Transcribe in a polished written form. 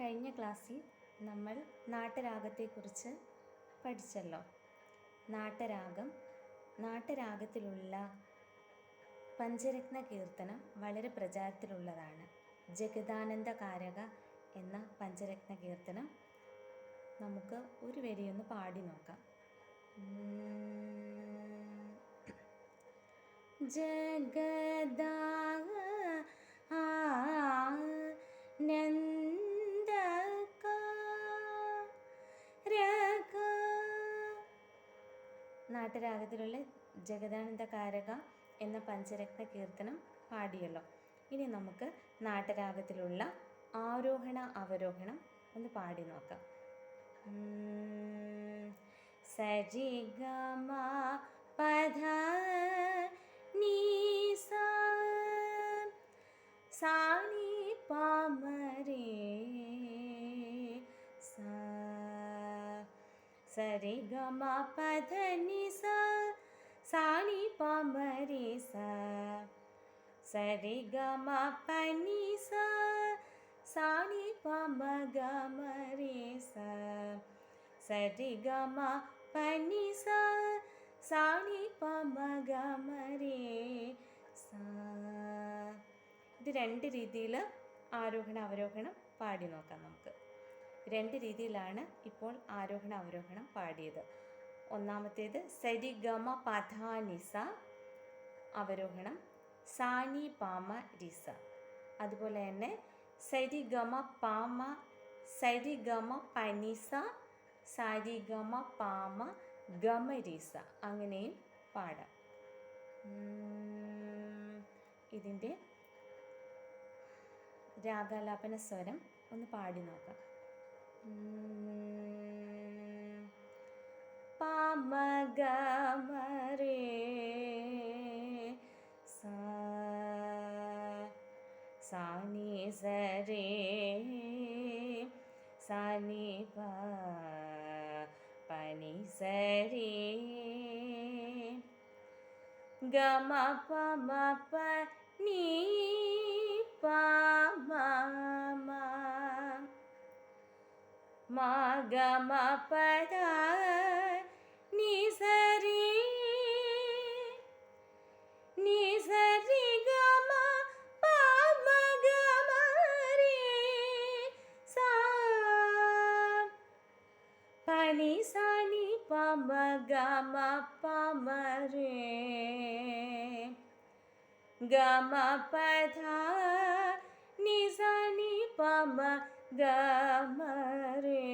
കഴിഞ്ഞ ക്ലാസ്സിൽ നമ്മൾ നാട്ടരാഗത്തെക്കുറിച്ച് പഠിച്ചല്ലോ. നാട്ടരാഗത്തിലുള്ള പഞ്ചരത്ന കീർത്തനം വളരെ പ്രചാരത്തിലുള്ളതാണ്. ജഗദാനന്ദ കാരക എന്ന പഞ്ചരത്ന കീർത്തനം നമുക്ക് ഒരു വരിയൊന്ന് പാടി നോക്കാം. നാട്ടരാഗത്തിലുള്ള ജഗദാനന്ദ കാരക എന്ന പഞ്ചരത്ന കീർത്തനം പാടിയല്ലോ. ഇനി നമുക്ക് നാട്ടരാഗത്തിലുള്ള ആരോഹണ അവരോഹണം ഒന്ന് പാടി നോക്കാം. സരി ഗമ പധ നീ സാ സാനി പാമരേ സാ സരി ഗമ പധ നി സാ സാനി പാമരേ സാ സരി ഗമ പനി സാ സാനി പമ ഗമ രേ സാ സരി ഗമ പനി സാ സാനി പമ ഗമ രേ സാ. ഇത് രണ്ട് രീതിയിൽ ആരോഹണ അവരോഹണം പാടി നോക്കാം. നമുക്ക് രണ്ട് രീതിയിലാണ് ഇപ്പോൾ ആരോഹണ അവരോഹണം പാടിയത്. ഒന്നാമത്തേത് സരി ഗമ പധാനിസ അവരോഹണം, സാനി പാമ റിസ. അതുപോലെ തന്നെ സരി ഗമ പാമ സരി ഗമ പനിസ സരി ഗമ പാമ ഗമരിസ, അങ്ങനെയും പാടാം. ഇതിൻ്റെ രാഗാലാപന സ്വരം ഒന്ന് പാടി നോക്കാം. പാമ ഗമ രേ സാ സാനി സരേ സാനി പ പനി സരേ ഗമ പമ പ നീ പമ മ ഗമ പദ നീ സരി നീ സരി ഗമ പമ ഗമ രേ സാ പനി സാനി പമ ഗമ പമ രേ ഗമ പധ നി സാനി പമ ഗമ രേ